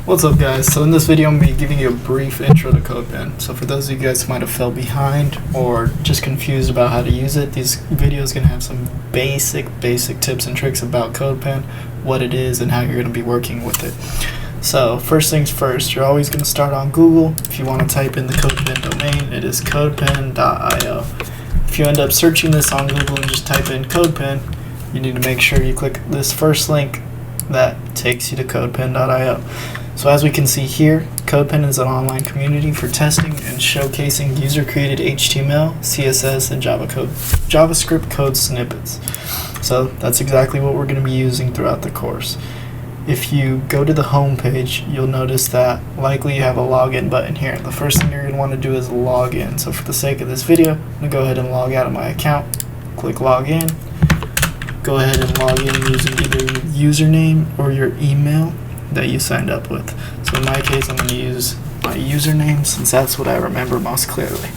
What's up, guys? So in this video I'm going to be giving you a brief intro to Codepen. So for those of you guys who might have fell behind or just confused about how to use it, these videos going to have some basic tips and tricks about Codepen, what it is, and how you're going to be working with it. So first things first, you're always going to start on Google. If you want to type in the Codepen domain, it is codepen.io. If you end up searching this on Google and just type in Codepen, you need to make sure you click this first link that takes you to codepen.io. So as we can see here, Codepen is an online community for testing and showcasing user-created HTML, CSS, and JavaScript code snippets. So that's exactly what we're going to be using throughout the course. If you go to the home page, you'll notice that likely you have a login button here. The first thing you're going to want to do is log in. So for the sake of this video, I'm going to go ahead and log out of my account. Click login. Go ahead and log in using either your username or your email that you signed up with. So in my case, I'm going to use my username since that's what I remember most clearly.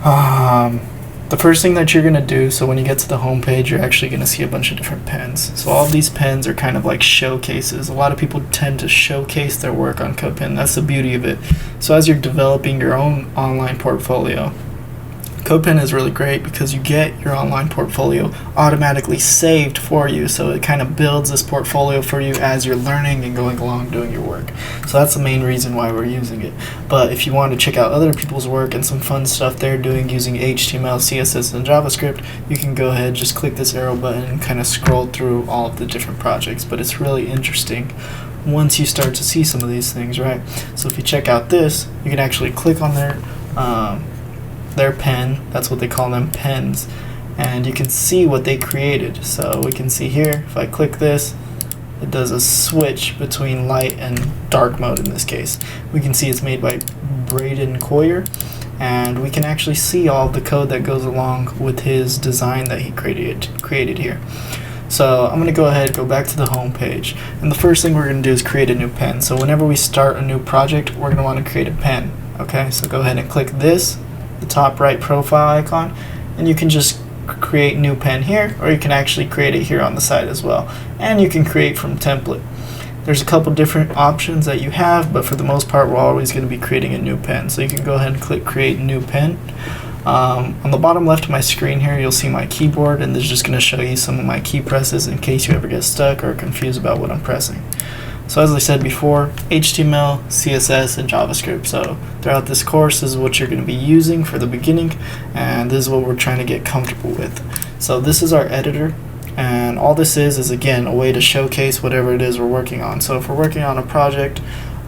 The first thing that you're going to do, so when you get to the home page, you're actually going to see a bunch of different pens. So all of these pens are kind of like showcases. A lot of people tend to showcase their work on Codepen. That's the beauty of it. So as you're developing your own online portfolio, Codepen is really great because you get your online portfolio automatically saved for you, so it kind of builds this portfolio for you as you're learning and going along doing your work. So that's the main reason why we're using it. But if you want to check out other people's work and some fun stuff they're doing using HTML, CSS, and JavaScript, you can go ahead, just click this arrow button and kind of scroll through all of the different projects. But it's really interesting once you start to see some of these things, right? So if you check out this, you can actually click on their pen, that's what they call them, pens, and you can see what they created. So we can see here, if I click this, it does a switch between light and dark mode in this case. We can see it's made by Braden Coyer, and we can actually see all of the code that goes along with his design that he created here. So I'm going to go ahead and go back to the home page, and the first thing we're going to do is create a new pen. So whenever we start a new project, we're going to want to create a pen. Okay, so go ahead and click this, the top right profile icon, and you can just create new pen here, or you can actually create it here on the side as well, and you can create from template. There's a couple different options that you have, but for the most part we're always going to be creating a new pen. So you can go ahead and click create new pen. On the bottom left of my screen here, you'll see my keyboard, and this is just going to show you some of my key presses in case you ever get stuck or confused about what I'm pressing. So as I said before, HTML, CSS, and JavaScript. So throughout this course, this is what you're going to be using for the beginning, and this is what we're trying to get comfortable with. So this is our editor, and all this is again a way to showcase whatever it is we're working on. So if we're working on a project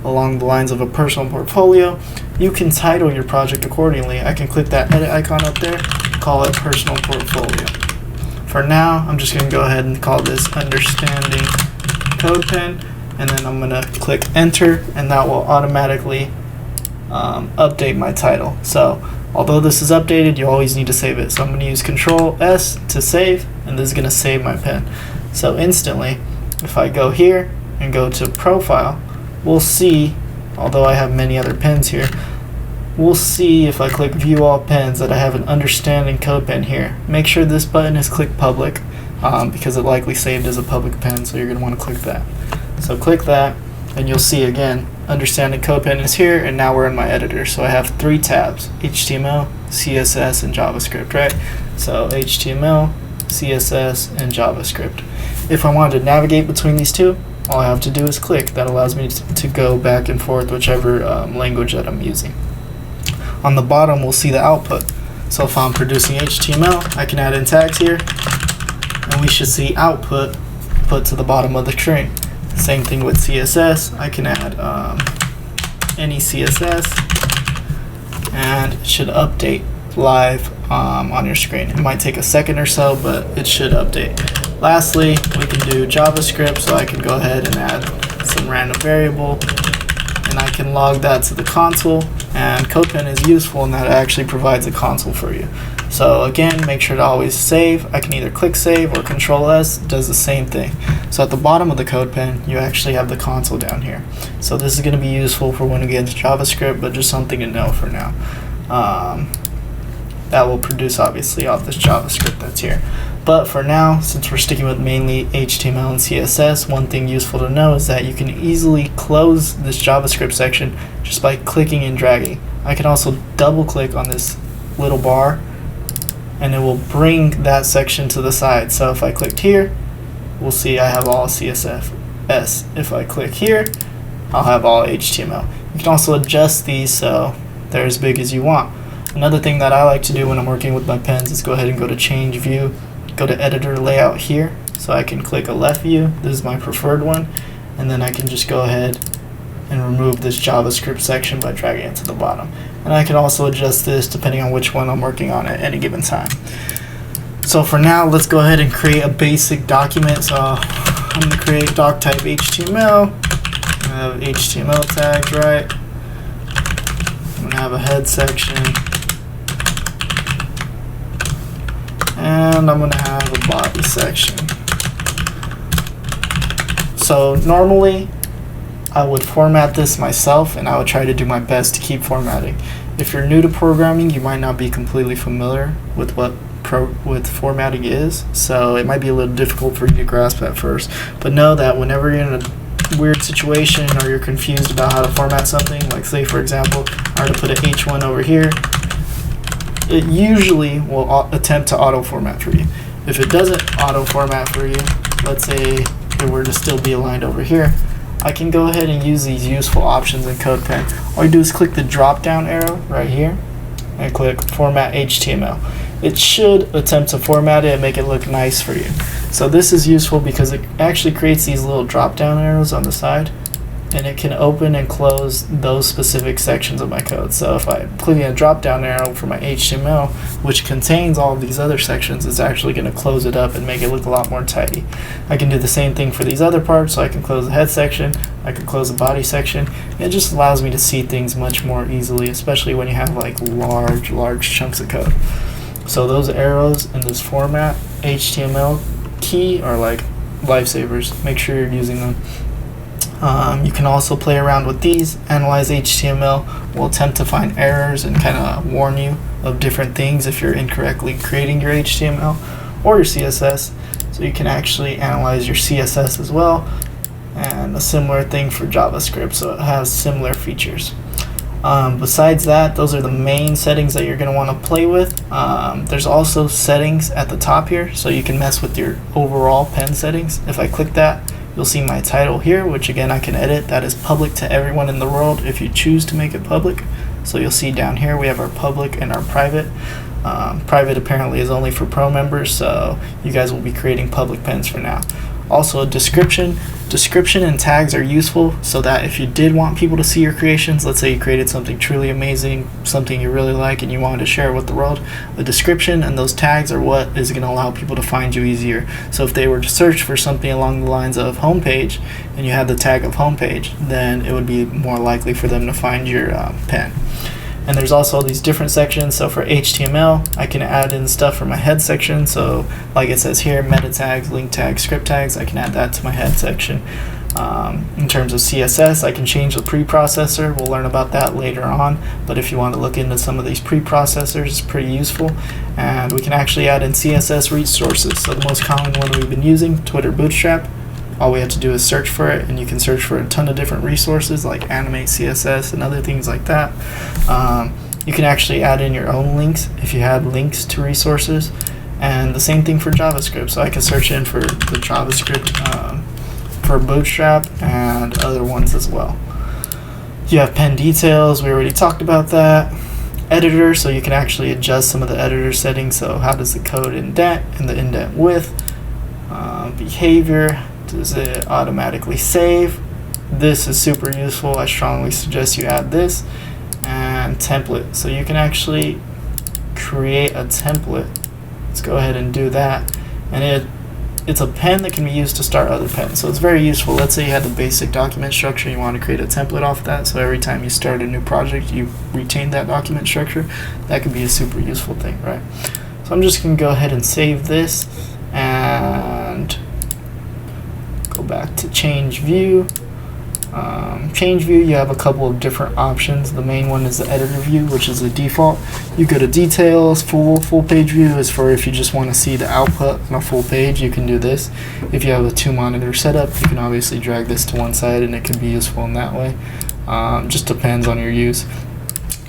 along the lines of a personal portfolio, you can title your project accordingly. I can click that edit icon up there, call it personal portfolio. For now, I'm just going to go ahead and call this Understanding Codepen, and then I'm going to click enter, and that will automatically update my title. So although this is updated, you always need to save it. So I'm going to use Control S to save, and this is going to save my pen. So instantly, if I go here and go to profile, we'll see, although I have many other pens here, we'll see if I click view all pens that I have an Understanding Codepen here. Make sure this button is click public because it likely saved as a public pen, so you're going to want to click that. So click that, and you'll see again, Understanding Codepen is here, and now we're in my editor. So I have 3 tabs, HTML, CSS, and JavaScript, right? So HTML, CSS, and JavaScript. If I wanted to navigate between these two, all I have to do is click. That allows me to go back and forth whichever language that I'm using. On the bottom, we'll see the output. So if I'm producing HTML, I can add in tags here, and we should see output put to the bottom of the string. Same thing with CSS. I can add any CSS, and it should update live on your screen. It might take a second or so, but it should update. Lastly, we can do JavaScript, so I can go ahead and add some random variable, and I can log that to the console, and Codepen is useful in that it actually provides a console for you. So again, make sure to always save. I can either click save or Control S, does the same thing. So at the bottom of the Codepen, you actually have the console down here. So this is going to be useful for when we get into JavaScript, but just something to know for now. that will produce obviously all this JavaScript that's here. But for now, since we're sticking with mainly HTML and CSS, one thing useful to know is that you can easily close this JavaScript section just by clicking and dragging. I can also double click on this little bar and it will bring that section to the side. So if I clicked here, we'll see I have all CSS. If I click here, I'll have all HTML. You can also adjust these so they're as big as you want. Another thing that I like to do when I'm working with my pens is go ahead and go to change view, go to editor layout here, so I can click a left view. This is my preferred one, and then I can just go ahead and remove this JavaScript section by dragging it to the bottom. And I can also adjust this depending on which one I'm working on at any given time. So for now, let's go ahead and create a basic document. So I'm going to create doc type HTML. I have HTML tags, right? I'm going to have a head section. And I'm going to have a body section. So normally I would format this myself, and I would try to do my best to keep formatting. If you're new to programming, you might not be completely familiar with what formatting is, so it might be a little difficult for you to grasp at first. But know that whenever you're in a weird situation or you're confused about how to format something, like say for example, I were to put an H1 over here, it usually will attempt to auto format for you. If it doesn't auto format for you, let's say it were to still be aligned over here, I can go ahead and use these useful options in Codepen. All you do is click the drop down arrow right here and click format HTML. It should attempt to format it and make it look nice for you. So this is useful because it actually creates these little drop down arrows on the side, and it can open and close those specific sections of my code. So if I click a drop down arrow for my HTML, which contains all of these other sections, it's actually going to close it up and make it look a lot more tidy. I can do the same thing for these other parts, so I can close the head section, I can close the body section. It just allows me to see things much more easily, especially when you have like large chunks of code. So those arrows in this format HTML key are like lifesavers. Make sure you're using them. You can also play around with these. Analyze HTML will attempt to find errors and kind of warn you of different things if you're incorrectly creating your HTML or your CSS. So you can actually analyze your CSS as well, and a similar thing for JavaScript, so it has similar features. Besides that, those are the main settings that you're going to want to play with. There's also settings at the top here, so you can mess with your overall pen settings. If I click that, you'll see my title here, which again I can edit. That is public to everyone in the world if you choose to make it public. So you'll see down here we have our public and our private. Private apparently is only for pro members, so you guys will be creating public pens for now. Also a description. Description and tags are useful so that if you did want people to see your creations, let's say you created something truly amazing, something you really like and you wanted to share it with the world, the description and those tags are what is going to allow people to find you easier. So if they were to search for something along the lines of homepage and you had the tag of homepage, then it would be more likely for them to find your pen. And there's also these different sections. So for HTML, I can add in stuff for my head section. So like it says here, meta tags, link tags, script tags, I can add that to my head section. In terms of CSS, I can change the preprocessor. We'll learn about that later on. But if you want to look into some of these preprocessors, it's pretty useful. And we can actually add in CSS resources. So the most common one we've been using, Twitter Bootstrap. All we have to do is search for it, and you can search for a ton of different resources like Animate CSS and other things like that. You can actually add in your own links if you had links to resources, and the same thing for JavaScript. So I can search in for the JavaScript for Bootstrap and other ones as well. You have pen details, we already talked about that. Editor, so you can actually adjust some of the editor settings. So how does the code indent and the indent width? Behavior, does it automatically save? This is super useful. I strongly suggest you add this. And template, so you can actually create a template. Let's go ahead and do that. And it's a pen that can be used to start other pens, so it's very useful. Let's say you had the basic document structure, you want to create a template off that, so every time you start a new project you retain that document structure. That could be a super useful thing, right? So I'm just going to go ahead and save this and go back to change view, change view, you have a couple of different options. The main one is the editor view, which is the default. You go to details. Full page view is for if you just want to see the output on a full page, you can do this. If you have a 2-monitor setup, you can obviously drag this to one side and it can be useful in that way. Just depends on your use.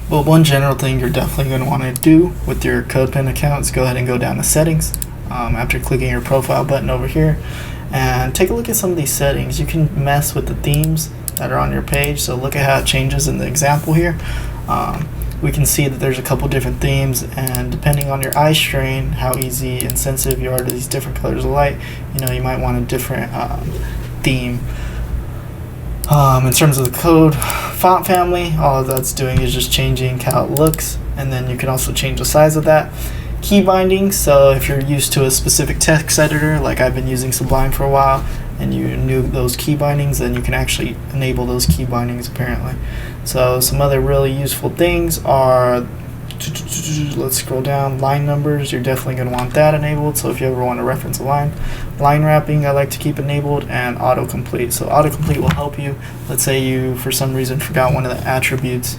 But one general thing you're definitely going to want to do with your Codepen account is go ahead and go down to settings after clicking your profile button over here, and take a look at some of these settings. You can mess with the themes that are on your page. So look at how it changes in the example here. We can see that there's a couple different themes, and depending on your eye strain, how easy and sensitive you are to these different colors of light, you might want a different theme. In terms of the code font family, all that's doing is just changing how it looks, and then you can also change the size of that. Key binding, so if you're used to a specific text editor, like I've been using Sublime for a while, and you knew those key bindings, then you can actually enable those key bindings apparently. So some other really useful things are, let's scroll down, line numbers. You're definitely going to want that enabled, so if you ever want to reference a line wrapping I like to keep enabled, and autocomplete. So autocomplete will help you. Let's say you for some reason forgot one of the attributes.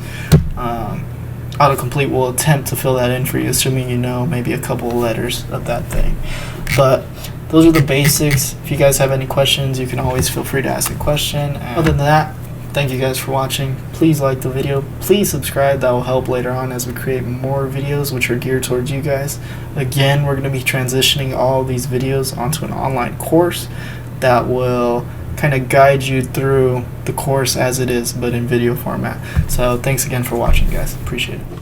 Autocomplete will attempt to fill that in for you, assuming you know maybe a couple of letters of that thing. But those are the basics. If you guys have any questions, you can always feel free to ask a question. And other than that, thank you guys for watching. Please like the video. Please subscribe. That will help later on as we create more videos which are geared towards you guys. Again, we're going to be transitioning all these videos onto an online course that will kind of guide you through the course as it is, but in video format. So thanks again for watching, guys. Appreciate it.